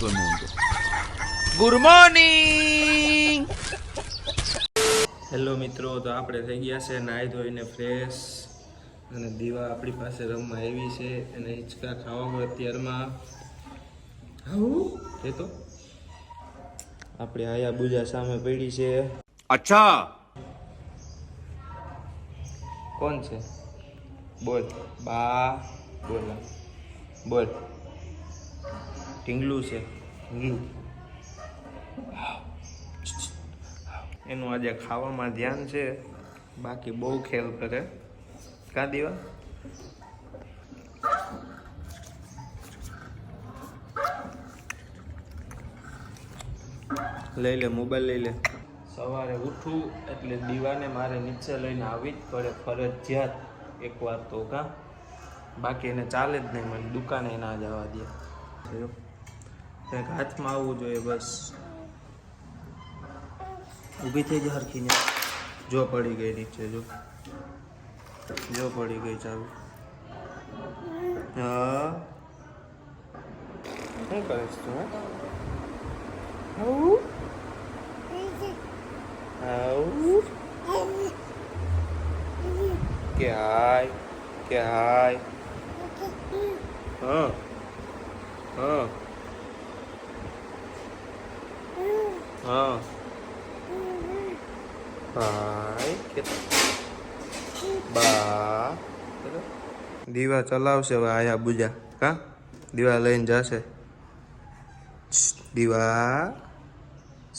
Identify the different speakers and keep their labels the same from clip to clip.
Speaker 1: Good morning. Hello મિત્રો, તો આપણે થઈ ગયા છે નાહી ધોઈને ફ્રેશ, અને દીવા આપણી પાસે રમવા આવી છે અને હિંચકા ખાવામાં અત્યારમાં એ તો આપણે આયા બુજા સામે પડી છે.
Speaker 2: અચ્છા,
Speaker 1: કોણ છે? બોલ બા, બોલ બોલ. ઢીંગલું છે, ઢીંગલું. એનું આજે ખાવામાં ધ્યાન છે, બાકી બહુ ખેલ કરે. કા દીવા? લઈ લે મોબાઈલ, લઈ લે. સવારે ઉઠું એટલે દીવાને મારે નીચે લઈને આવી જ પડે ફરજિયાત એકવાર તો. કા બાકી એને ચાલે જ નહીં, મને દુકાને ના જવા દે. કંઈક હાથમાં આવવું જોઈએ બસ. ઊભી થઈ જાય હરખીને. જો પડી ગઈ નીચે, જો પડી ગઈ ચાવી. હા, શું કરીશ તું? કે હાય, કે હાય. હા હા હા હાય કે બા. દીવા ચલાવશે હવે આયા બુજા. કા દીવા લઈને જશે. દીવા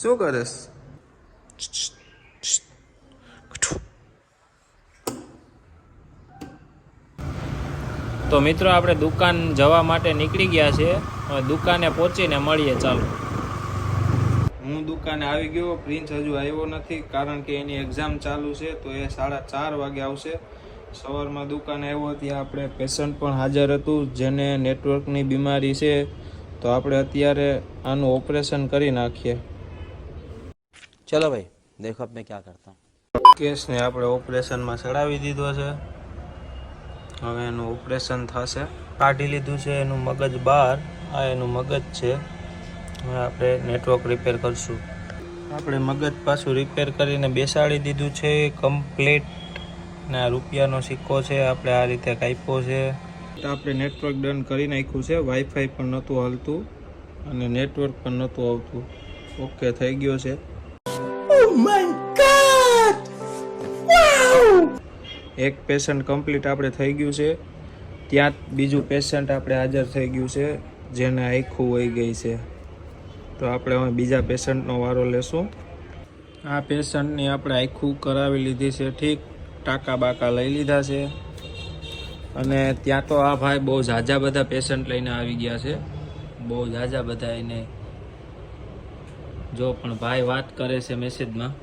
Speaker 1: શું કરસ? તો મિત્રો, આપણે દુકાન જવા માટે નીકળી ગયા છે. હવે દુકાને પહોંચીને મળીએ. ચાલો. હું દુકાને આવી ગયો. પ્રિન્સ હજુ આવ્યો નથી, કારણ કે એની એક્ઝામ ચાલુ છે, તો એ 4:30 વાગે આવશે. સવારમાં દુકાને આવ્યો ત્યાં આપણે પેશન્ટ પણ હાજર હતું, જેને નેટવર્કની બીમારી છે. તો આપણે અત્યારે આનું ઓપરેશન કરી નાખીએ.
Speaker 2: ચલો ભાઈ, દેખો अब मैं क्या करता हूँ.
Speaker 1: કેસને આપણે ઓપરેશનમાં ચડાવી દીધો છે. હવે એનું ઓપરેશન થશે. કાઢી લીધું છે એનું મગજ બહાર. આ એનું મગજ છે. હવે આપણે નેટવર્ક રિપેર કરશું. આપણે મગજ પાછું રિપેર કરીને બેસાડી દીધું છે કમ્પ્લીટ. ને આ રૂપિયાનો સિક્કો છે, આપણે આ રીતે કાપ્યો છે. આપણે નેટવર્ક ડન કરી નાખ્યું છે. વાઈફાઈ પણ નહોતું હાલતું અને નેટવર્ક પણ નહોતું આવતું. ઓકે થઈ ગયો છે. એક પેશન્ટ કમ્પ્લીટ આપણે થઈ ગયું છે. ત્યાં બીજું પેશન્ટ આપણે હાજર થઈ ગયું છે, જેને આખું વહી ગઈ છે. તો આપણે હવે બીજા પેશન્ટનો વારો લેશું. આ પેશન્ટની આપણે આખું કરાવી લીધી છે. ઠીક, ટાંકા બાકા લઈ લીધા છે. અને ત્યાં તો આ ભાઈ બહુ ઝાઝા બધા પેશન્ટ લઈને આવી ગયા છે. બહુ ઝાઝા બધા. એને જો પણ ભાઈ વાત કરે છે મેસેજમાં.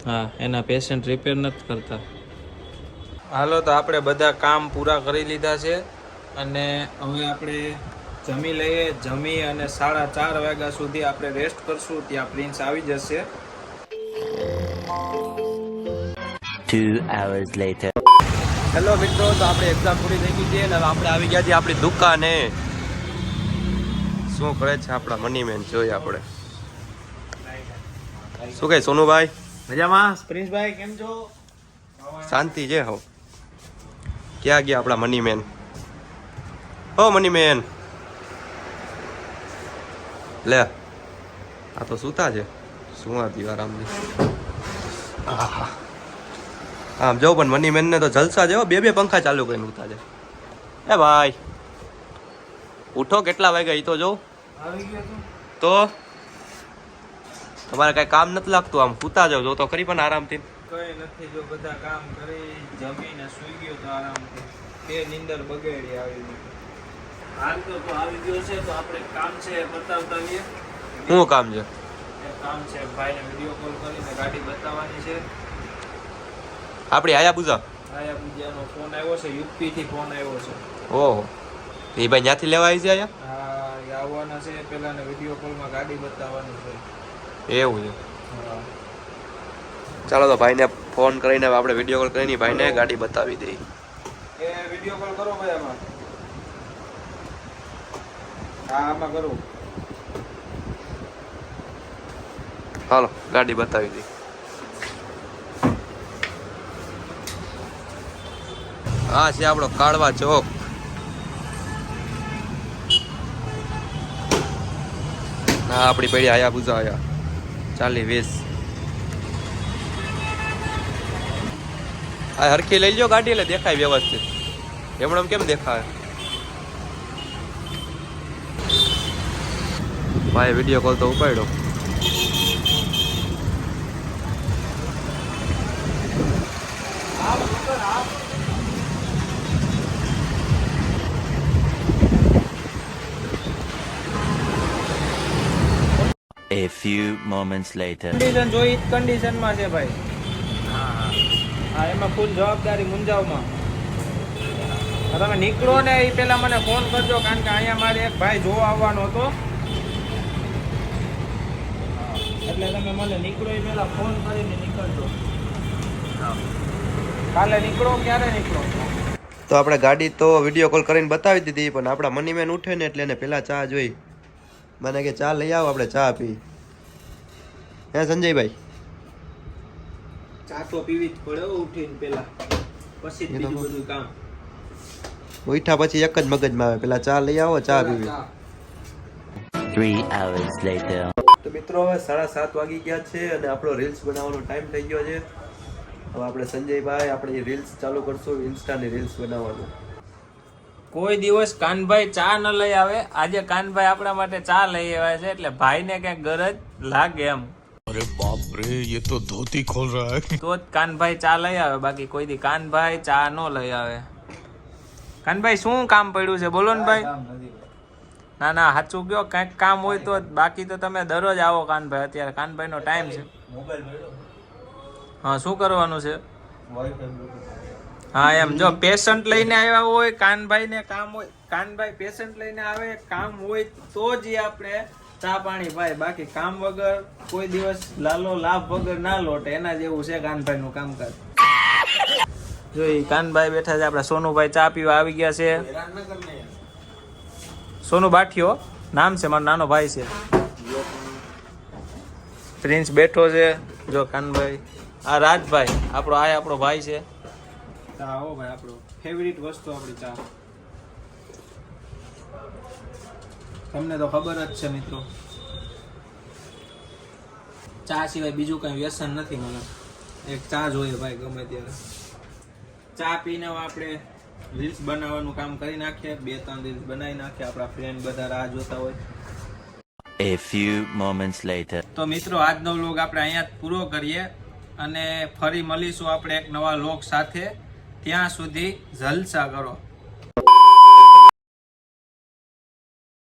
Speaker 1: હા, એના પેશન્ટ રિપેર નથી કરતા. હાલો, તો આપણે બધા કામ પૂરા કરી લીધા છે અને હવે આપણે જમી લઈએ. જમી અને 4:30 વાગ્યા સુધી આપણે રેસ્ટ કરશું. ત્યાં પ્રિન્સ આવી જશે.
Speaker 2: 2 hours later. હેલો મિત્રો, તો આપણે એક્ઝામ પૂરી થઈ ગઈ છે અને આપણે આવી ગયા છીએ આપણી દુકાને. શું કરે છે આપણા મનીમેન, જોઈએ આપણે. શું કહે સોનુભાઈ?
Speaker 1: મજામાં? પ્રિન્સભાઈ કેમ છો?
Speaker 2: શાંતિ છે. હો, ક્યાં ગયા આપણા મનીમેન? હો મનીમેન, લે આ તો સૂતા છે. શું હતી આરામની. આમ જો પણ મનીમેન ને તો જલસા છે. બે પંખા ચાલુ કરીને ઉતા છે. એ ભાઈ ઉઠો, કેટલા વાગ્યા એ તો જો.
Speaker 1: આવી ગયો તું?
Speaker 2: તો તમારે કઈ કામ નથી લાગતું? આમ સૂતા જાવ જો તો ખરી પણ આરામથી.
Speaker 1: કઈ નથી, જો બધા કામ કરી જમીને સુઈ ગયો તો આરામથી. તે નીંદર બગાડી આવી ગઈ. હાલ તો આવી ગયો છે, તો આપણે કામ છે બતાવતા આવીએ.
Speaker 2: શું કામ છે?
Speaker 1: એક કામ છે, ભાઈને વિડીયો કોલ કરીને ગાડી બતાવવાની છે.
Speaker 2: આપણી આયા બુજા
Speaker 1: પૂજાનો ફોન આવ્યો છે. યુપી થી ફોન આવ્યો છે.
Speaker 2: ઓહો, એ ભાઈ ત્યાંથી લેવા આવી છે આયા?
Speaker 1: હા, એ આવવાના છે. પેલા વિડીયો કોલમાં ગાડી બતાવવાની છે.
Speaker 2: એવું છે. ચાલો, તો ભાઈને ફોન કરીને આપણે વિડીયો કોલ કરીને ભાઈને ગાડી બતાવી દઈએ.
Speaker 1: એ વિડીયો કોલ કરો ભાઈ આમાં. હા આમાં કરું.
Speaker 2: હાલો ગાડી બતાવી દી. આ છે આપણો કાળવા ચોક. હા આપણી પેઢી આયા બુઝા આયા 40-20. આ હરખી લઈ લ્યો ગાડી એટલે દેખાય વ્યવસ્થિત. એમણે કેમ દેખાય? ભાઈ વિડીયો કોલ તો ઉપાડ્યો.
Speaker 3: A few moments later.
Speaker 1: Condition જોઈ કન્ડિશનમાં છે ભાઈ. હા એમાં ફૂલ જવાબદારી મુંજાવમાં. તમે નીકળો ને એ પેલા મને ફોન કરજો, કારણ કે અહીંયા મારે એક ભાઈ જોવા આવવાનો હતો, એટલે તમે મને નીકળો એ પેલા ફોન કરીને નીકળજો. કાલે નીકળો, ક્યારે નીકળો?
Speaker 2: તો આપણે ગાડી તો વિડીયો કોલ કરીને બતાવી દીધી, પણ આપણા મનીમેન ઉઠે ને એટલે એને પેલા ચા જોઈ. મને કે ચા લઈ આવો, આપણે ચા પી. હે સંજયભાઈ?
Speaker 1: ચા તો પીવી જ પડે ઉઠીને પેલા, પછી જ બીજું બધું કામ.
Speaker 2: ઉઠ્યા પછી એક જ મગજમાં આવે, પેલા ચા લઈ આવો, ચા પીવી.
Speaker 3: 3 hours later.
Speaker 2: તો મિત્રો હવે 7:30 વાગી ગયા છે અને આપણો રીલ્સ બનાવવાનો ટાઈમ થઈ ગયો છે. હવે આપણે સંજયભાઈ આપણે રીલ્સ ચાલુ કરશું, ઇન્સ્ટાની રીલ્સ બનાવવાનું.
Speaker 1: કોઈ દિવસ કાનભાઈ ચા ન લઈ આવે, આજે કાનભાઈ આપણા માટે ચા લઈ આવ્યા છે, એટલે ભાઈને ક્યાંક ગરજ લાગે એમ.
Speaker 4: अरे बाप रे ये तो धोती खोल रहा है.
Speaker 1: તો જ કાનભાઈ ચા લઈ આવે, બાકી કોઈ દી કાનભાઈ ચા ન લઈ આવે. કાનભાઈ શું કામ પડ્યું છે બોલો ને ભાઈ? ના ના સાચું કયો, કંઈક કામ હોય તો, બાકી તો તમે દરરોજ આવો કાનભાઈ. અત્યારે કાનભાઈ નો ટાઈમ છે. હા શું કરવાનું છે? હા એમ, જો પેશન્ટ લઈને આવ્યા હોય, કાનભાઈ ને કામ હોય, કાનભાઈ પેશન્ટ લઈને આવે, કામ હોય તો જ આપણે ચા પાણી પાય, બાકી કામ વગર કોઈ દિવસ લાલો લાભ વગર ના લોટે. એના જેવું છે કાનભાઈ નું કામકાજ. જોઈ કાનભાઈ બેઠા છે, આપડા સોનુભાઈ ચા પીવા આવી ગયા છે. સોનુ બાઠિયો નામ છે, મારો નાનો ભાઈ છે. પ્રિન્સ બેઠો છે. જો કાનભાઈ, આ રાજભાઈ આપણો ભાઈ છે. ચા હો ભાઈ, આપણો ફેવરિટ વસ્તુ આપણી ચા. તમને તો ખબર જ છે મિત્રો, ચા સિવાય બીજું કઈ વ્યસન નથી મને. એક ચા જોઈએ ભાઈ ગમે ત્યારે. ચા પીને આપણે રીલ્સ બનાવવાનું કામ કરી નાખીએ, 2-3 રીલ્સ બનાવી નાખીએ. આપણા ફ્રેન્ડ બધા રાહ જોતા હોય.
Speaker 3: A few moments later.
Speaker 1: તો મિત્રો આજનો વ્લોગ આપણે અહીંયા જ પૂરો કરીએ, અને ફરી મળીશું આપણે એક નવા વ્લોગ સાથે. ત્યાં સુધી જલસા કરો.